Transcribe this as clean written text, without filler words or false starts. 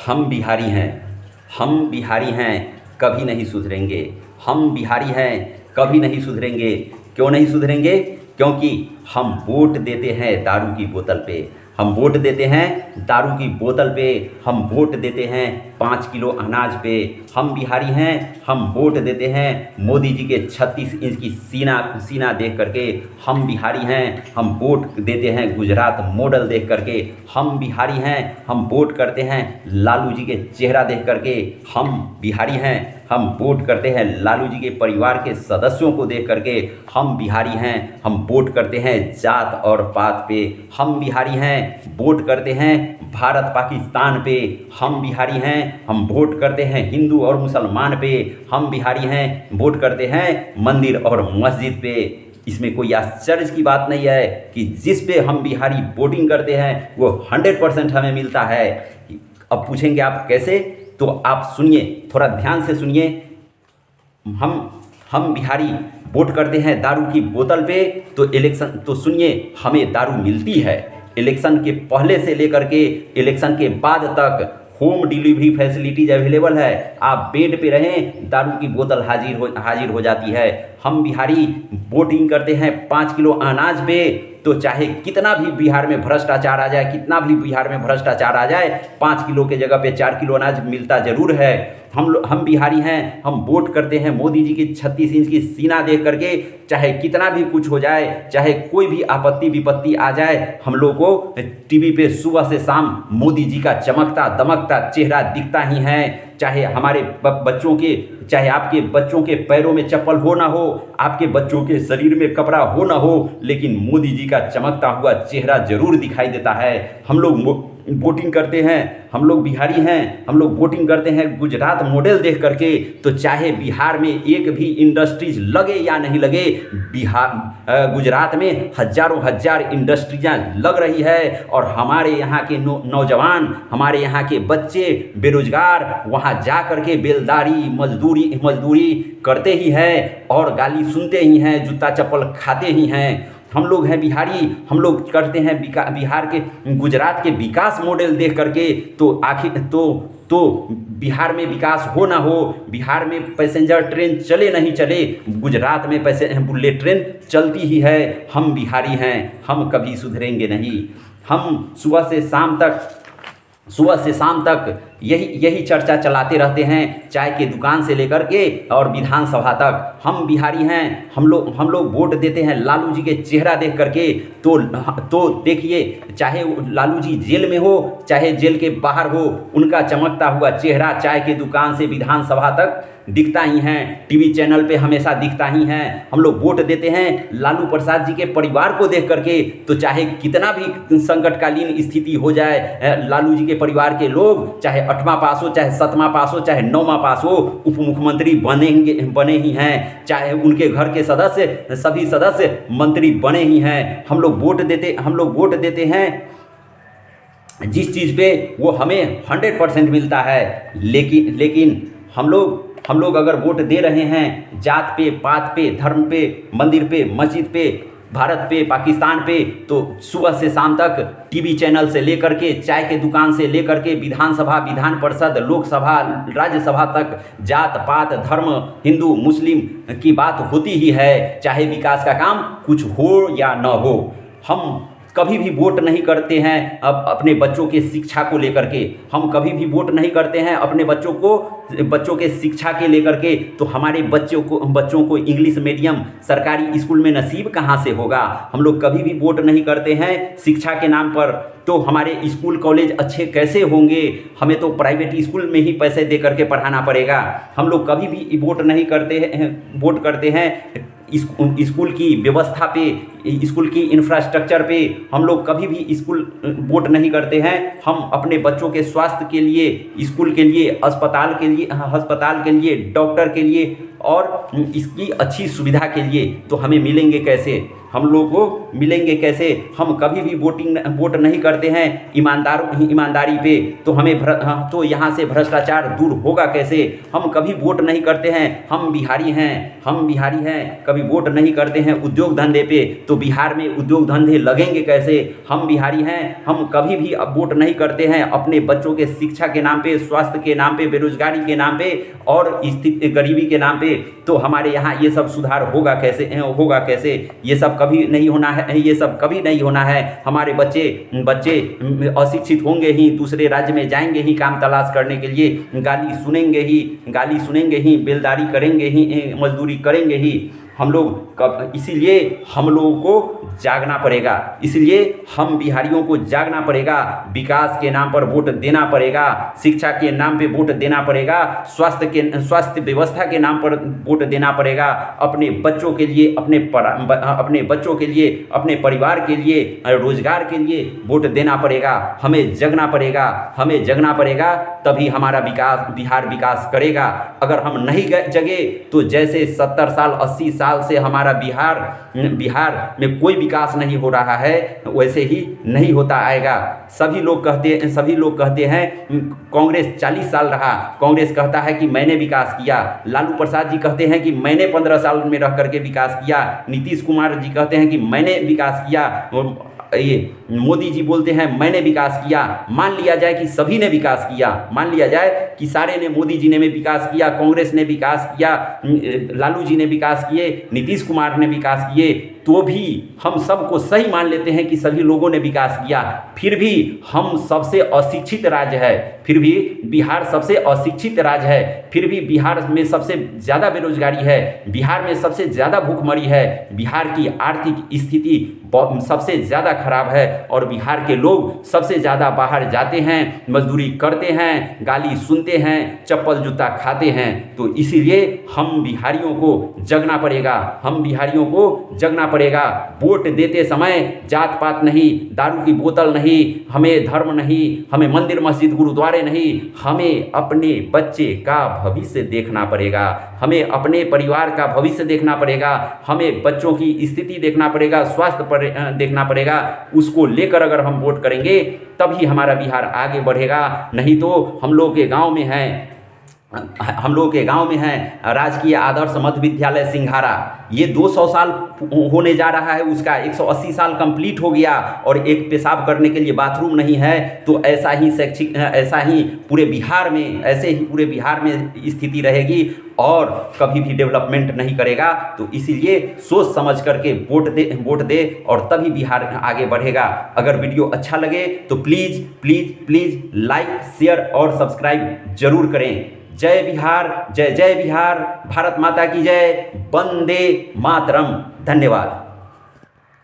हम बिहारी हैं, हम बिहारी हैं, कभी नहीं सुधरेंगे। हम बिहारी हैं, कभी नहीं सुधरेंगे। क्यों नहीं सुधरेंगे? क्योंकि हम वोट देते हैं दारू की बोतल पे। हम वोट देते हैं दारू की बोतल पे। हम वोट देते हैं 5 किलो अनाज पे। हम बिहारी हैं, हम वोट देते हैं मोदी जी के 36 इंच की सीना देख करके। हम बिहारी हैं, हम वोट देते हैं गुजरात मॉडल देख करके। हम बिहारी हैं, हम वोट करते हैं लालू जी के चेहरा देख करके। हम बिहारी हैं, हम वोट करते हैं लालू जी के परिवार के सदस्यों को देख करके। हम बिहारी हैं, हम वोट करते हैं जात और पात पे। हम बिहारी हैं, वोट करते हैं भारत पाकिस्तान पे। हम बिहारी हैं, हम वोट करते हैं हिंदू और मुसलमान पे। हम बिहारी हैं, वोट करते हैं मंदिर और मस्जिद पे। इसमें कोई आश्चर्य की बात नहीं है कि जिस पे हम बिहारी वोटिंग करते हैं वो 100% हमें मिलता है। अब पूछेंगे आप कैसे? तो आप सुनिए, थोड़ा ध्यान से सुनिए। हम बिहारी वोट करते हैं दारू की बोतल पे, तो इलेक्शन तो सुनिए, हमें दारू मिलती है। इलेक्शन के पहले से लेकर के इलेक्शन के बाद तक होम डिलीवरी फैसिलिटीज अवेलेबल है। आप बेड पे रहें, दारू की बोतल हाजिर हो जाती है। हम बिहारी वोटिंग करते हैं 5 किलो अनाज पे, तो चाहे कितना भी बिहार में भ्रष्टाचार आ जाए, कितना भी बिहार में भ्रष्टाचार आ जाए, 5 किलो के जगह पे 4 किलो अनाज मिलता जरूर है। हम बिहारी हैं, हम वोट करते हैं मोदी जी की 36 इंच की सीना देख करके। चाहे कितना भी कुछ हो जाए, चाहे कोई भी आपत्ति विपत्ति आ जाए, हम लोग को टीवी पे सुबह से शाम मोदी जी का चमकता दमकता चेहरा दिखता ही है। चाहे हमारे बच्चों के, चाहे आपके बच्चों के पैरों में चप्पल हो ना हो, आपके बच्चों के शरीर में कपड़ा हो ना हो, लेकिन मोदी जी का चमकता हुआ चेहरा जरूर दिखाई देता है। हम लोग वोटिंग करते हैं, हम लोग बिहारी हैं, हम लोग वोटिंग करते हैं गुजरात मॉडल देख करके। तो चाहे बिहार में एक भी इंडस्ट्रीज लगे या नहीं लगे, गुजरात में हजारों हजार इंडस्ट्रियाँ लग रही है। और हमारे यहाँ के नौजवान, हमारे यहाँ के बच्चे बेरोजगार वहाँ जा करके बेलदारी मजदूरी करते ही हैं और गाली सुनते ही हैं, जूता चप्पल खाते ही हैं। हम लोग हैं बिहारी, हम लोग करते हैं बिहार के गुजरात के विकास मॉडल देख करके। तो आखिर तो बिहार में विकास हो ना हो, बिहार में पैसेंजर ट्रेन चले नहीं चले, गुजरात में बुलेट ट्रेन चलती ही है। हम बिहारी हैं, हम कभी सुधरेंगे नहीं। हम सुबह से शाम तक यही चर्चा चलाते रहते हैं, चाय के दुकान से लेकर के और विधानसभा तक। हम बिहारी हैं, हम लोग वोट देते हैं लालू जी के चेहरा देख करके। तो देखिए, चाहे लालू जी जेल में हो, चाहे जेल के बाहर हो, उनका चमकता हुआ चेहरा चाय के दुकान से विधानसभा तक दिखता ही है, टीवी चैनल पे हमेशा दिखता ही है। हम लोग वोट देते हैं लालू प्रसाद जी के परिवार को देख करके। तो चाहे कितना भी संकटकालीन स्थिति हो जाए, लालू जी के परिवार के लोग चाहे 8वां पास हो, चाहे 7वां पास हो, चाहे 9वां पास हो, उप मुख्यमंत्री बने ही हैं। चाहे उनके घर के सभी सदस्य मंत्री बने ही हैं। हम लोग वोट देते हैं जिस चीज़ पे वो हमें 100% मिलता है। लेकिन हम लोग अगर वोट दे रहे हैं जात पे, पात पे, धर्म पे, मंदिर पे, मस्जिद पे, भारत पे, पाकिस्तान पे, तो सुबह से शाम तक टीवी चैनल से लेकर के, चाय के दुकान से लेकर के, विधानसभा, विधान परिषद, लोकसभा, राज्यसभा तक जात पात, धर्म, हिंदू मुस्लिम की बात होती ही है, चाहे विकास का काम कुछ हो या न हो। हम कभी भी वोट नहीं करते हैं अपने बच्चों के शिक्षा को लेकर के। हम कभी भी वोट नहीं करते हैं अपने बच्चों के शिक्षा के लेकर के। तो हमारे बच्चों को इंग्लिश मीडियम सरकारी स्कूल में नसीब कहाँ से होगा? हम लोग कभी भी वोट नहीं करते हैं शिक्षा के नाम पर। तो हमारे स्कूल कॉलेज अच्छे कैसे होंगे? हमें तो प्राइवेट स्कूल में ही पैसे दे करके पढ़ाना पड़ेगा। हम लोग कभी भी वोट नहीं करते हैं, वोट करते हैं स्कूल की व्यवस्था पे, स्कूल की इंफ्रास्ट्रक्चर पे। हम लोग कभी भी वोट नहीं करते हैं। हम अपने बच्चों के स्वास्थ्य के लिए, स्कूल के लिए, अस्पताल के लिए, डॉक्टर के लिए और इसकी अच्छी सुविधा के लिए तो हमें मिलेंगे कैसे? हम लोग को मिलेंगे कैसे? हम कभी भी वोट नहीं करते हैं ईमानदारी पे, तो हमें तो यहाँ से भ्रष्टाचार दूर होगा कैसे? हम कभी वोट नहीं करते हैं, हम बिहारी हैं, कभी वोट नहीं करते हैं उद्योग धंधे पे, तो बिहार में उद्योग धंधे लगेंगे कैसे? हम बिहारी हैं, हम कभी भी वोट नहीं करते हैं अपने बच्चों के शिक्षा के नाम पे, स्वास्थ्य के नाम पे, बेरोजगारी के नाम पे और स्थिति गरीबी के नाम पे, तो हमारे यहाँ ये सब सुधार होगा कैसे? ये सब कभी नहीं होना है। हमारे बच्चे अशिक्षित होंगे ही, दूसरे राज्य में जाएंगे ही काम तलाश करने के लिए, गाली सुनेंगे ही, बेलदारी करेंगे ही, मजदूरी करेंगे ही। इसीलिए हम लोगों को जागना पड़ेगा, इसलिए हम बिहारियों को जागना पड़ेगा। विकास के नाम पर वोट देना पड़ेगा, शिक्षा के नाम पे वोट देना पड़ेगा, स्वास्थ्य व्यवस्था के नाम पर वोट देना पड़ेगा, अपने बच्चों के लिए, अपने परिवार के लिए, रोजगार के लिए वोट देना पड़ेगा। हमें जगना पड़ेगा, तभी हमारा बिहार विकास करेगा। अगर हम नहीं जगे तो जैसे 70 साल 80 साल से हमारा बिहार में कोई विकास नहीं हो रहा है, वैसे ही नहीं होता आएगा। सभी लोग कहते हैं कांग्रेस 40 साल रहा, कांग्रेस कहता है कि मैंने विकास किया। लालू प्रसाद जी कहते हैं कि मैंने 15 साल में रह करके विकास किया। नीतीश कुमार जी कहते हैं कि मैंने विकास किया। ये मोदी जी बोलते हैं मैंने विकास किया। मान लिया जाए कि सभी ने विकास किया, मान लिया जाए कि सारे ने, मोदी जी ने भी विकास किया, कांग्रेस ने विकास किया, लालू जी ने विकास किए, नीतीश कुमार ने विकास किए, तो भी हम सबको सही मान लेते हैं कि सभी लोगों ने विकास किया, फिर भी हम सबसे अशिक्षित राज्य है, फिर भी बिहार सबसे अशिक्षित राज्य है, फिर भी बिहार में सबसे ज़्यादा बेरोजगारी है, बिहार में सबसे ज़्यादा भूखमरी है, बिहार की आर्थिक स्थिति सबसे ज़्यादा खराब है और बिहार के लोग सबसे ज़्यादा बाहर जाते हैं, मजदूरी करते हैं, गाली सुनते हैं, चप्पल जूता खाते हैं। तो इसीलिए हम बिहारियों को जगना पड़ेगा। वोट देते समय जात पात नहीं, दारू की बोतल नहीं, हमें धर्म नहीं, हमें मंदिर मस्जिद गुरुद्वारे नहीं, हमें अपने बच्चे का भविष्य देखना पड़ेगा, हमें अपने परिवार का भविष्य देखना पड़ेगा, हमें बच्चों की स्थिति देखना पड़ेगा, स्वास्थ्य देखना पड़ेगा। उसको लेकर अगर हम वोट करेंगे तभी हमारा बिहार आगे बढ़ेगा। नहीं तो हम लोग के गांव में है राजकीय आदर्श मध्य विद्यालय सिंघारा, ये 200 साल होने जा रहा है, उसका 180 साल कंप्लीट हो गया और एक पेशाब करने के लिए बाथरूम नहीं है। तो ऐसा ही पूरे बिहार में स्थिति रहेगी और कभी भी डेवलपमेंट नहीं करेगा। तो इसीलिए सोच समझ करके वोट दे और तभी बिहार आगे बढ़ेगा। अगर वीडियो अच्छा लगे तो प्लीज़ लाइक, शेयर और सब्सक्राइब जरूर करें। जय बिहार, जय जय बिहार, भारत माता की जय, वंदे मातरम। धन्यवाद।